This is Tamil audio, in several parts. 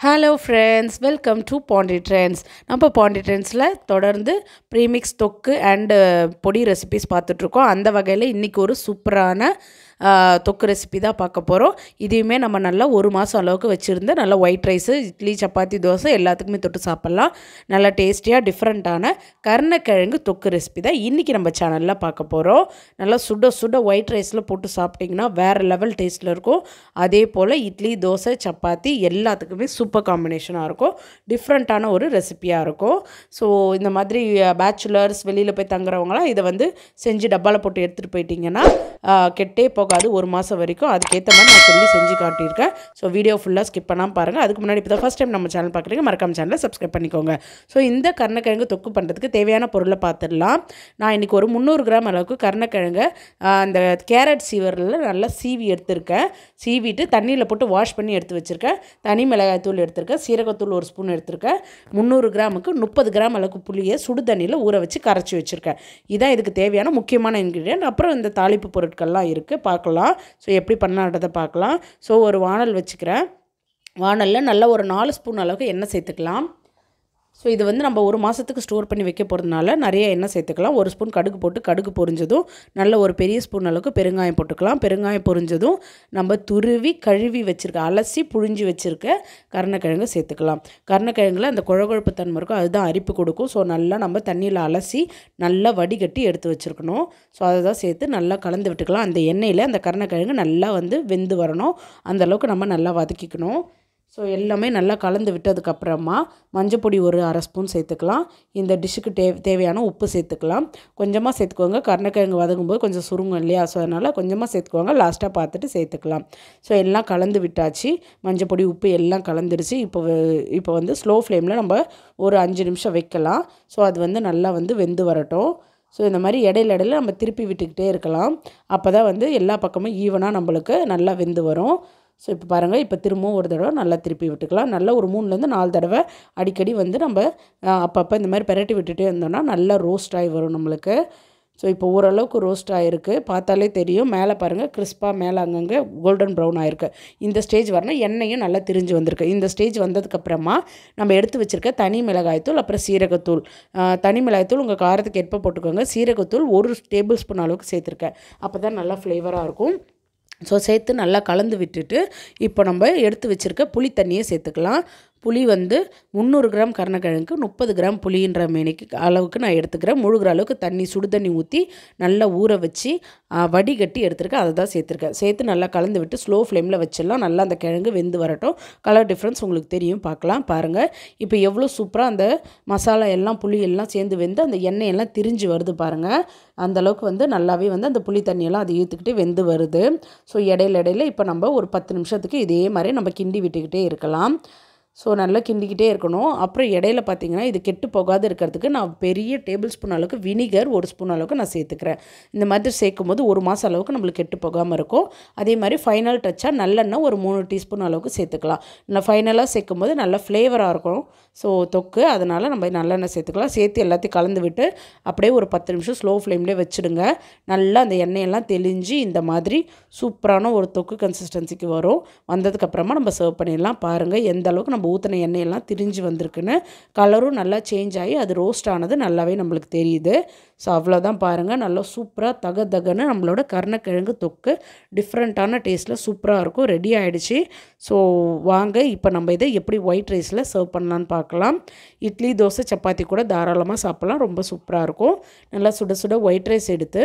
Hello friends, welcome to Pondy Trends. நம்ம Pondy Trendsல தொடர்ந்து ப்ரீமிக்ஸ் தொக்கு அண்ட் பொடி ரெசிபிஸ் பார்த்துட்ருக்கோம். அந்த வகையில் இன்றைக்கி ஒரு சூப்பரான தொக்கு ரெசிபி தான் பார்க்க போகிறோம். இதையுமே நம்ம நல்லா ஒரு மாதம் அளவுக்கு வச்சுருந்து நல்லா ஒயிட் ரைஸு, இட்லி, சப்பாத்தி, தோசை எல்லாத்துக்குமே தொட்டு சாப்பிட்லாம். நல்லா டேஸ்டியாக டிஃப்ரெண்ட்டான கருணக்கிழங்கு தொக்கு ரெசிபி தான் இன்றைக்கி நம்ம சேனலில் பார்க்க போகிறோம். நல்லா சுட சுட ஒயிட் ரைஸில் போட்டு சாப்பிட்டிங்கன்னா வேறு லெவல் டேஸ்ட்டில் இருக்கும். அதே போல் இட்லி, தோசை, சப்பாத்தி எல்லாத்துக்குமே சூப்பர் காம்பினேஷனாக இருக்கும். டிஃப்ரெண்ட்டான ஒரு ரெசிபியாக இருக்கும். ஸோ இந்த மாதிரி பேச்சுலர்ஸ் வெளியில் போய் தங்குறவங்களாம் இதை வந்து செஞ்சு டப்பாவில் போட்டு எடுத்துகிட்டு போயிட்டிங்கன்னா கெட்டே போகாது ஒரு மாதம் வரைக்கும். அதுக்கேற்ற மாதிரி நான் சொல்லி செஞ்சு காட்டியிருக்கேன். ஸோ வீடியோ ஃபுல்லாக ஸ்கிப் பண்ணாமல் பாருங்கள். அதுக்கு முன்னாடி இப்போ தான் ஃபஸ்ட் டைம் நம்ம சேனல் பார்க்குறீங்க, மறக்காம சேனலை சப்ஸ்கிரைப் பண்ணிக்கோங்க. ஸோ இந்த கருணக்கிழங்கு தொக்கு பண்ணுறதுக்கு தேவையான பொருளை பார்த்துடலாம். நான் இன்றைக்கி ஒரு 300 கிராம் அளவுக்கு கருணக்கிழங்கை அந்த கேரட் சீவரில் நல்லா சீவி எடுத்திருக்கேன். சீவிட்டு தண்ணியில் போட்டு வாஷ் பண்ணி எடுத்து வச்சுருக்கேன். தனி மிளகாய் தூள் எடுத்திருக்கேன், சீரகத்தூள் 1 ஸ்பூன் எடுத்திருக்கேன். 300 கிராமுக்கு 30 கிராம் அளவுக்கு புளியை சுடு தண்ணியில் ஊற வச்சு கரைச்சி வச்சுருக்கேன். இதான் இதுக்கு தேவையான முக்கியமான இன்க்ரீடியன்ட். அப்புறம் இந்த தாளிப்பு பொருட்கள்லாம் இருக்குது, பார்க்கலாம். ஸோ எப்படி பண்ணான்றதை பார்க்கலாம். ஸோ ஒரு வானல் வச்சுக்கிறேன். வானலில் நல்லா ஒரு 4 ஸ்பூன் அளவுக்கு எண்ணெய் சேர்த்துக்கலாம். ஸோ இது வந்து நம்ம ஒரு மாதத்துக்கு ஸ்டோர் பண்ணி வைக்க போகிறதுனால நிறைய எண்ணெய் சேர்த்துக்கலாம். 1 ஸ்பூன் கடுகு போட்டு கடுகு பொரிஞ்சதும் நல்ல ஒரு பெரிய ஸ்பூன் அளவுக்கு பெருங்காயம் போட்டுக்கலாம். பெருங்காயம் பொரிஞ்சதும் நம்ம துருவி கழுவி வச்சுருக்க, அலசி புழிஞ்சு வச்சுருக்க கருணக்கிழங்கு சேர்த்துக்கலாம். கருணக்கிழங்குல அந்த குழகுழப்பு தன்மை இருக்கும், அதுதான் அரிப்பு கொடுக்கும். ஸோ நல்லா நம்ம தண்ணியில் அலசி நல்லா வடிகட்டி எடுத்து வச்சுருக்கணும். ஸோ அதை தான் சேர்த்து நல்லா கலந்து விட்டுக்கலாம். அந்த எண்ணெயில் அந்த கருணக்கிழங்கு நல்லா வந்து வெந்து வரணும், அந்தளவுக்கு நம்ம நல்லா வதக்கிக்கணும். ஸோ எல்லாமே நல்லா கலந்து விட்டதுக்கப்புறமா மஞ்சப்பொடி ஒரு 1/2 ஸ்பூன் சேர்த்துக்கலாம். இந்த டிஷ்ஷுக்கு தேவையான உப்பு சேர்த்துக்கலாம். கொஞ்சமாக சேர்த்துக்கோங்க, கருணக்கிழங்கு வதங்கும்போது கொஞ்சம் சுருங்கும் இல்லையா? ஸோ அதனால் கொஞ்சமாக சேர்த்துக்கோங்க, லாஸ்ட்டாக பார்த்துட்டு சேர்த்துக்கலாம். ஸோ எல்லாம் கலந்து விட்டாச்சு. மஞ்சப்பொடி, உப்பு எல்லாம் கலந்துருச்சு. இப்போ வந்து ஸ்லோ ஃப்ளேமில் நம்ம ஒரு 5 நிமிஷம் வைக்கலாம். ஸோ அது வந்து நல்லா வந்து வெந்து வரட்டும். ஸோ இந்த மாதிரி இடையில நம்ம திருப்பி விட்டுக்கிட்டே இருக்கலாம். அப்போ தான் வந்து எல்லா பக்கமும் ஈவனாக நம்மளுக்கு நல்லா வெந்து வரும். ஸோ இப்போ பாருங்கள், இப்போ திரும்பவும் ஒரு தடவை நல்லா திருப்பி விட்டுக்கலாம். நல்லா ஒரு 3லேருந்து 4 தடவை அடிக்கடி வந்து நம்ம அப்பப்போ இந்த மாதிரி பெரட்டி விட்டுட்டே இருந்தோம்னா நல்லா ரோஸ்ட் ஆகி வரும் நம்மளுக்கு. ஸோ இப்போ ஓரளவுக்கு ரோஸ்ட் ஆகிருக்கு, பார்த்தாலே தெரியும். மேலே பாருங்கள், கிறிஸ்பாக மேலே அங்கங்கே கோல்டன் ப்ரௌன் ஆகிருக்கு. இந்த ஸ்டேஜ் வரணும், எண்ணெயும் நல்லா திரிஞ்சு வந்திருக்கு. இந்த ஸ்டேஜ் வந்ததுக்கப்புறமா நம்ம எடுத்து வச்சுருக்க தனி மிளகாய்த்தூள், அப்புறம் சீரகத்தூள். தனி மிளகாய்த்தூள் உங்கள் காரத்துக்கு ஏற்ப போட்டுக்கோங்க. சீரகத்தூள் 1 டேபிள் ஸ்பூன் அளவுக்கு சேர்த்துருக்கேன். அப்போ தான் நல்லா ஃப்ளேவராக இருக்கும். ஸோ சேர்த்து நல்லா கலந்து விட்டுட்டு இப்போ நம்ம எடுத்து வச்சுருக்க புளி தண்ணியை சேர்த்துக்கலாம். புளி வந்து 300 கிராம் கருணக்கிழங்குக்கு 30 கிராம் புளின்ற மேனிக்கு அளவுக்கு நான் எடுத்துக்கிறேன். முழுகிற அளவுக்கு தண்ணி, சுடு தண்ணி ஊற்றி நல்லா ஊற வச்சு வடிகட்டி எடுத்துருக்கேன். அதை தான் சேர்த்துருக்கேன். சேர்த்து நல்லா கலந்து விட்டு ஸ்லோ ஃப்ளேமில் வச்சிடலாம். நல்லா அந்த கிழங்கு வெந்து வரட்டும். கலர் டிஃப்ரென்ஸ் உங்களுக்கு தெரியும், பார்க்கலாம். பாருங்கள், இப்போ எவ்வளோ சூப்பராக அந்த மசாலா எல்லாம் புளி எல்லாம் சேர்ந்து வெந்து அந்த எண்ணெயெல்லாம் திரிஞ்சு வருது பாருங்கள். அந்தளவுக்கு வந்து நல்லாவே வந்து அந்த புளி தண்ணியெல்லாம் அது இழுத்துக்கிட்டு வெந்து வருது. ஸோ இடையில இப்போ நம்ம ஒரு 10 நிமிஷத்துக்கு இதே மாதிரி நம்ம கிண்டி விட்டுக்கிட்டே இருக்கலாம். ஸோ நல்லா கிண்டிக்கிட்டே இருக்கணும். அப்புறம் இடையில பார்த்திங்கன்னா இது கெட்டு போகாது இருக்கிறதுக்கு நான் பெரிய டேபிள் ஸ்பூன் அளவுக்கு வினிகர் 1 ஸ்பூன் அளவுக்கு நான் சேர்த்துக்கிறேன். இந்த மாதிரி சேர்க்கும் போது 1 மாதம் அளவுக்கு நம்மளுக்கு கெட்டு போகாமல் இருக்கும். அதே மாதிரி ஃபைனல் டச்சாக நல்லெண்ணெய் ஒரு 3 டீஸ்பூன் அளவுக்கு சேர்த்துக்கலாம். நான் ஃபைனலாக சேர்க்கும் போது நல்லா ஃப்ளேவராக இருக்கும் ஸோ தொக்கு, அதனால் நம்ம நல்லெண்ணெய் சேர்த்துக்கலாம். சேர்த்து எல்லாத்தையும் கலந்து விட்டு அப்படியே ஒரு 10 நிமிஷம் ஸ்லோ ஃப்ளேம்லேயே வச்சுடுங்க. நல்லா அந்த எண்ணெயெல்லாம் தெளிஞ்சு இந்த மாதிரி சூப்பரான ஒரு தொக்கு கன்சிஸ்டன்சிக்கு வரும். வந்ததுக்கப்புறமா நம்ம சர்வ் பண்ணிடலாம். பாருங்கள் எந்த அளவுக்கு நம்ம ஊற்றின எண்ணெயெல்லாம் திரிஞ்சு வந்திருக்குன்னு. கலரும் நல்லா சேஞ்ச் ஆகி அது ரோஸ்ட் ஆனது நல்லாவே நம்மளுக்கு தெரியுது. ஸோ அவ்வளோதான் பாருங்கள், நல்லா சூப்பராக தகன்னு நம்மளோட கருணக்கிழங்கு தொக்கு டிஃப்ரெண்ட்டான டேஸ்ட்டில் சூப்பராக இருக்கும். ரெடி ஆகிடுச்சு. ஸோ வாங்க இப்போ நம்ம இதை எப்படி ஒயிட் ரைஸில் சர்வ் பண்ணலான்னு பார்க்கலாம். இட்லி, தோசை, சப்பாத்தி கூட தாராளமாக சாப்பிட்லாம், ரொம்ப சூப்பராக இருக்கும். நல்லா சுட சுட ஒயிட் ரைஸ் எடுத்து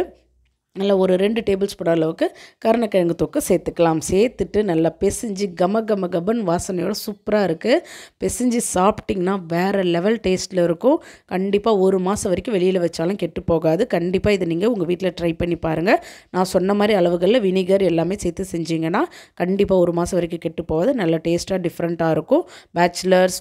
நல்லா ஒரு 2 டேபிள் ஸ்பூன் அளவுக்கு கருணக்கிழங்கு தொக்கு சேர்த்துக்கலாம். சேர்த்துட்டு நல்லா பிசைஞ்சு கமன்னு வாசனையோட சூப்பராக இருக்குது. பிசைஞ்சு சாப்பிட்டிங்கன்னா வேறு லெவல் டேஸ்ட்டில் இருக்கும். கண்டிப்பாக ஒரு மாதம் வரைக்கும் வெளியில் வச்சாலும் கெட்டு போகாது. கண்டிப்பாக இதை நீங்கள் உங்கள் வீட்டில் ட்ரை பண்ணி பாருங்கள். நான் சொன்ன மாதிரி அளவுகளில் வினிகர் எல்லாமே சேர்த்து செஞ்சிங்கன்னா கண்டிப்பாக ஒரு மாதம் வரைக்கும் கெட்டு போகாது. நல்ல டேஸ்ட்டாக டிஃப்ரெண்ட்டாக இருக்கும். பேச்சுலர்ஸ்,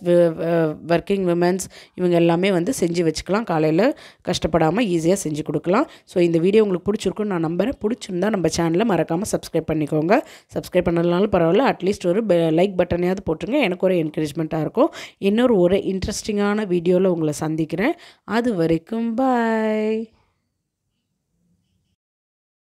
ஒர்க்கிங் விமென்ஸ் இவங்க எல்லாமே வந்து செஞ்சு வச்சுக்கலாம். காலையில் கஷ்டப்படாமல் ஈஸியாக செஞ்சு கொடுக்கலாம். ஸோ இந்த வீடியோ உங்களுக்கு பிடிச்சிருக்கும் நான் நம்புகிறேன். பிடிச்சிருந்தா நம்ம சேனலை மறக்காமல் சப்ஸ்கிரைப் பண்ணிக்கோங்க. சப்ஸ்கிரைப் பண்ணலனாலும் பரவாயில்ல, அட்லீஸ்ட் ஒரு லைக் பட்டனையாவது போட்டுருங்க, எனக்கு ஒரு என்கரேஜ்மெண்ட்டாக இருக்கும். இன்னொரு இன்ட்ரெஸ்டிங்கான வீடியோவில் உங்களை சந்திக்கிறேன். அது வரைக்கும் பாய்.